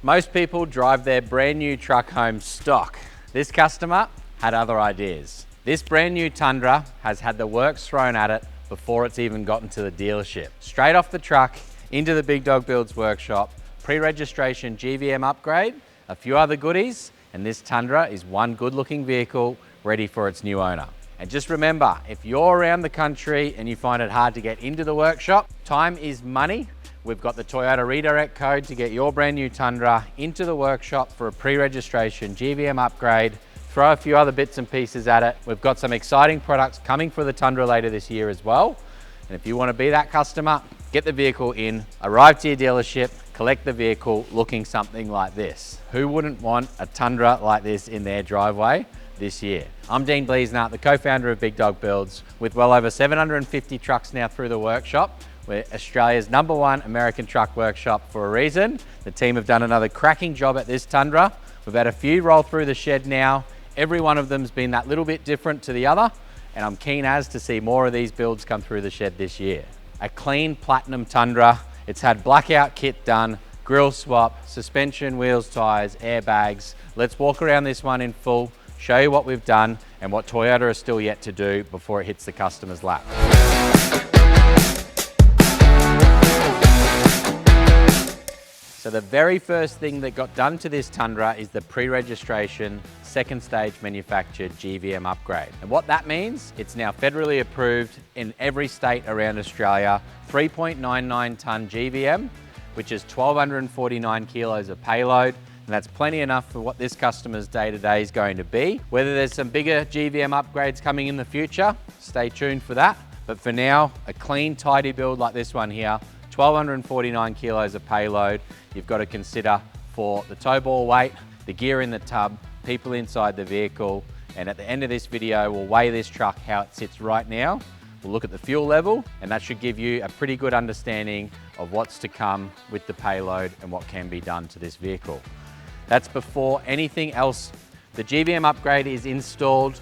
Most people drive their brand new truck home stock. This customer had other ideas. This brand new Tundra has had the works thrown at it before it's even gotten to the dealership. Straight off the truck, into the Big Dog Builds workshop, pre-registration GVM upgrade, a few other goodies, and this Tundra is one good looking vehicle ready for its new owner. And just remember, if you're around the country and you find it hard to get into the workshop, time is money. We've got the Toyota redirect code to get your brand new Tundra into the workshop for a pre-registration GVM upgrade. Throw a few other bits and pieces at it. We've got some exciting products coming for the Tundra later this year as well. And if you want to be that customer, get the vehicle in, arrive to your dealership, collect the vehicle looking something like this. Who wouldn't want a Tundra like this in their driveway this year? I'm Dean Bleasnart, the co-founder of Big Dog Builds. With well over 750 trucks now through the workshop, we're Australia's #1 American truck workshop for a reason. The team have done another cracking job at this Tundra. We've had a few roll through the shed now. Every one of them's been that little bit different to the other, and I'm keen as to see more of these builds come through the shed this year. A clean Platinum Tundra. It's had blackout kit done, grille swap, suspension, wheels, tires, airbags. Let's walk around this one in full, show you what we've done and what Toyota is still yet to do before it hits the customer's lap. So the very first thing that got done to this Tundra is the pre-registration second stage manufactured GVM upgrade. And what that means, it's now federally approved in every state around Australia, 3.99 tonne GVM, which is 1,249 kilos of payload. And that's plenty enough for what this customer's day-to-day is going to be. Whether there's some bigger GVM upgrades coming in the future, stay tuned for that. But for now, a clean, tidy build like this one here, 1,249 kilos of payload. You've got to consider for the tow ball weight, the gear in the tub, people inside the vehicle. And at the end of this video, we'll weigh this truck how it sits right now. We'll look at the fuel level, and that should give you a pretty good understanding of what's to come with the payload and what can be done to this vehicle. That's before anything else. The GVM upgrade is installed.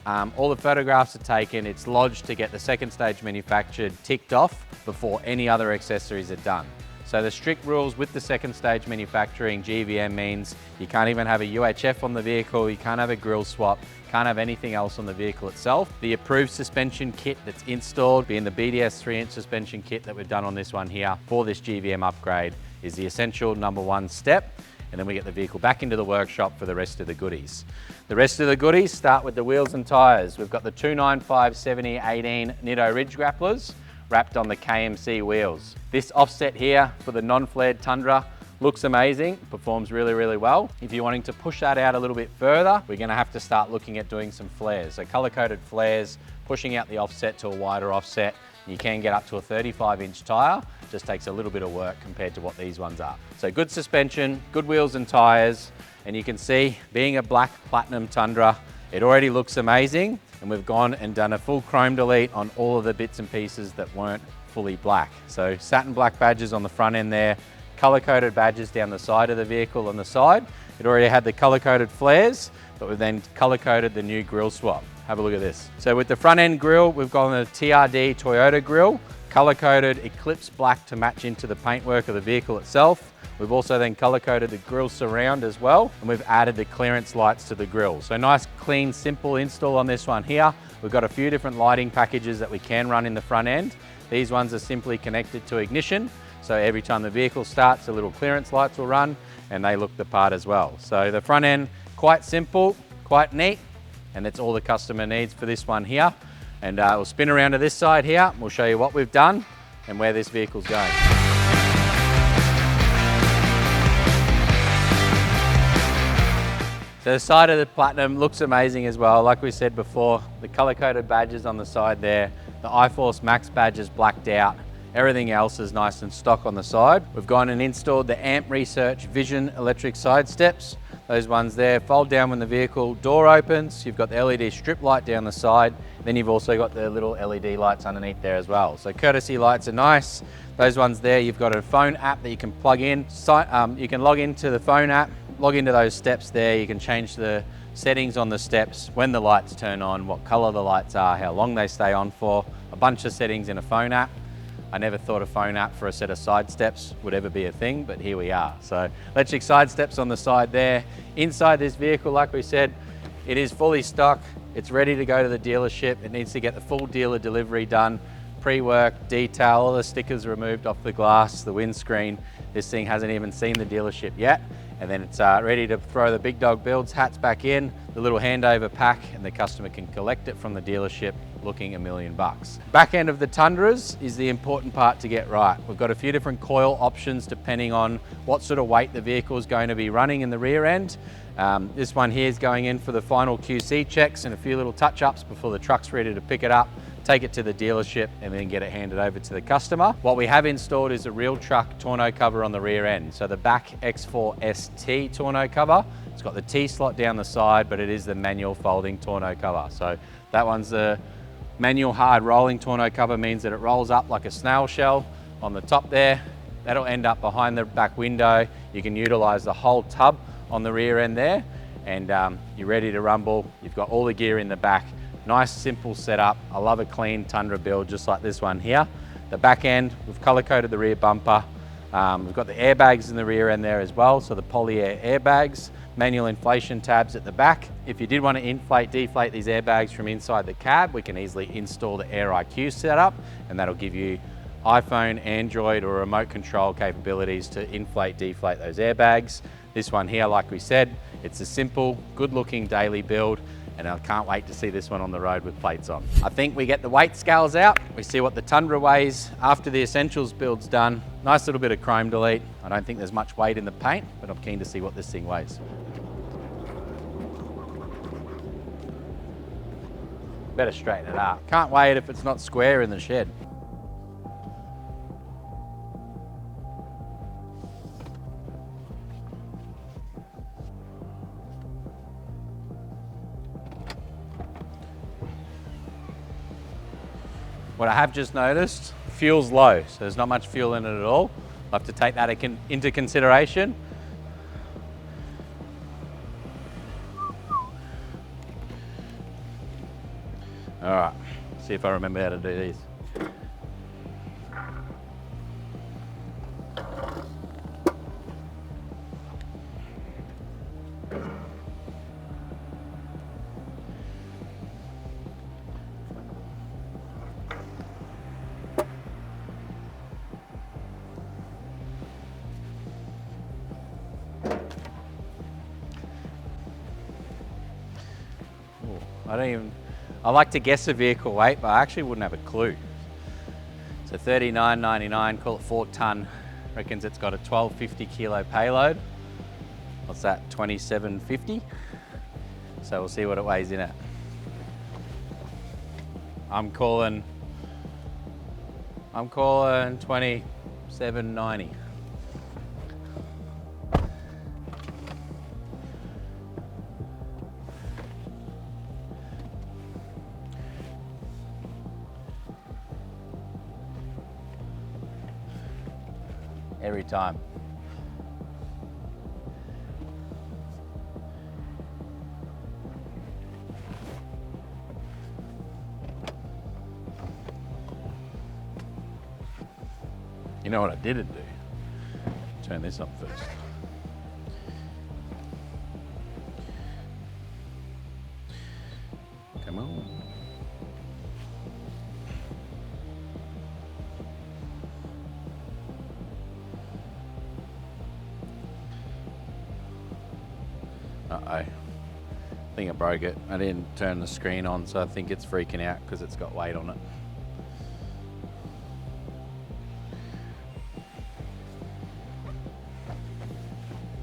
All the photographs are taken, it's lodged to get the second stage manufactured ticked off before any other accessories are done. So the strict rules with the second stage manufacturing GVM means you can't even have a UHF on the vehicle, you can't have a grille swap, can't have anything else on the vehicle itself. The approved suspension kit that's installed, being the BDS 3-inch suspension kit that we've done on this one here for this GVM upgrade, is the essential #1 step. And then we get the vehicle back into the workshop for the rest of the goodies. The rest of the goodies start with the wheels and tyres. We've got the 295/70/18 Nitto Ridge Grapplers wrapped on the KMC wheels. This offset here for the non-flared Tundra looks amazing, performs really, really well. If you're wanting to push that out a little bit further, we're gonna have to start looking at doing some flares. So color-coded flares, pushing out the offset to a wider offset. You can get up to a 35-inch tyre, just takes a little bit of work compared to what these ones are. So good suspension, good wheels and tyres, and you can see, being a black Platinum Tundra, it already looks amazing, and we've gone and done a full chrome delete on all of the bits and pieces that weren't fully black. So satin black badges on the front end there, color-coded badges down the side of the vehicle on the side. It already had the color-coded flares, but we've then color-coded the new grille swap. Have a look at this. So with the front end grille, we've got a TRD Toyota grille, color-coded Eclipse black to match into the paintwork of the vehicle itself. We've also then color-coded the grille surround as well, and we've added the clearance lights to the grille. So nice, clean, simple install on this one here. We've got a few different lighting packages that we can run in the front end. These ones are simply connected to ignition. So every time the vehicle starts, the little clearance lights will run, and they look the part as well. So the front end, quite simple, quite neat, and that's all the customer needs for this one here. And we'll spin around to this side here. We'll show you what we've done and where this vehicle's going. So the side of the Platinum looks amazing as well. Like we said before, the color-coded badges on the side there, the iForce Max badge is blacked out. Everything else is nice and stock on the side. We've gone and installed the AMP Research Vision electric side steps. Those ones there fold down when the vehicle door opens. You've got the LED strip light down the side. Then you've also got the little LED lights underneath there as well. So courtesy lights are nice. Those ones there, you've got a phone app that you can plug in. You can log into the phone app, log into those steps there. You can change the settings on the steps, when the lights turn on, what color the lights are, how long they stay on for, a bunch of settings in a phone app. I never thought a phone app for a set of side steps would ever be a thing, but here we are. So electric side steps on the side there. Inside this vehicle, like we said, it is fully stock. It's ready to go to the dealership. It needs to get the full dealer delivery done, pre-work, detail, all the stickers removed off the glass, the windscreen. This thing hasn't even seen the dealership yet. And then it's ready to throw the big dog builds hats back in, the little handover pack, and the customer can collect it from the dealership looking $1 million. Back end of the Tundras is the important part to get right. We've got a few different coil options depending on what sort of weight the vehicle is going to be running in the rear end. This one here is going in for the final QC checks and a few little touch-ups before the truck's ready to pick it up, take it to the dealership, and then get it handed over to the customer. What we have installed is a real truck tonneau cover on the rear end. So the back X4 ST tonneau cover, it's got the T-slot down the side, but it is the manual folding tonneau cover. So that one's the manual hard rolling tonneau cover, means that it rolls up like a snail shell on the top there. That'll end up behind the back window. You can utilize the whole tub on the rear end there, and you're ready to rumble. You've got all the gear in the back. Nice, simple setup. I love a clean Tundra build, just like this one here. The back end, we've color-coded the rear bumper. We've got the airbags in the rear end there as well, so the poly-air airbags, manual inflation tabs at the back. If you did want to inflate, deflate these airbags from inside the cab, we can easily install the Air IQ setup, and that'll give you iPhone, Android, or remote control capabilities to inflate, deflate those airbags. This one here, like we said, it's a simple, good-looking daily build, and I can't wait to see this one on the road with plates on. I think we get the weight scales out, we see what the Tundra weighs after the essentials build's done. Nice little bit of chrome delete. I don't think there's much weight in the paint, but I'm keen to see what this thing weighs. Better straighten it up. Can't weigh it if it's not square in the shed. What I have just noticed, fuel's low, so there's not much fuel in it at all. I'll have to take that into consideration. All right, see if I remember how to do these. I like to guess a vehicle weight, but I actually wouldn't have a clue. So 39.99, call it 4 ton. Reckons it's got a 1250 kilo payload. What's that, 2750? So we'll see what it weighs in at. I'm calling 2790. Every time. You know what I didn't do? Turn this up first. Come on. Uh-oh. I think I broke it. I didn't turn the screen on, so I think it's freaking out because it's got weight on it.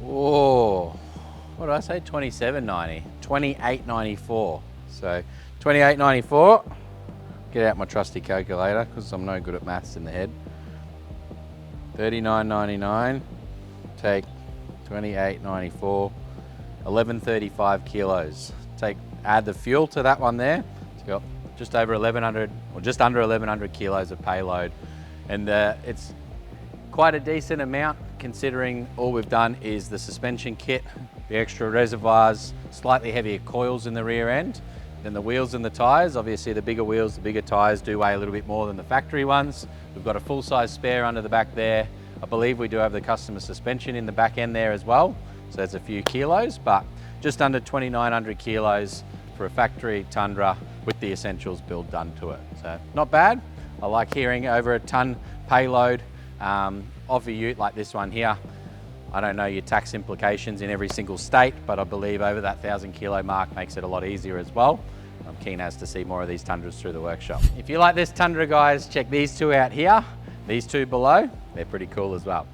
Oh, what did I say? 2790, 2894. So 2894. Get out my trusty calculator because I'm no good at maths in the head. 39.99. Take 28.94. 1135 kilos. Add the fuel to that one there. It's got just over 1100 or just under 1100 kilos of payload, and it's quite a decent amount considering all we've done is the suspension kit, the extra reservoirs, slightly heavier coils in the rear end. Then the wheels and the tyres, obviously the bigger wheels, the bigger tyres do weigh a little bit more than the factory ones. We've got a full-size spare under the back there. I believe we do have the customer suspension in the back end there as well. So there's a few kilos, but just under 2,900 kilos for a factory Tundra with the Essentials build done to it. So not bad. I like hearing over a ton payload of a ute like this one here. I don't know your tax implications in every single state, but I believe over that 1,000 kilo mark makes it a lot easier as well. I'm keen as to see more of these Tundras through the workshop. If you like this Tundra, guys, check these two out here. These two below, they're pretty cool as well.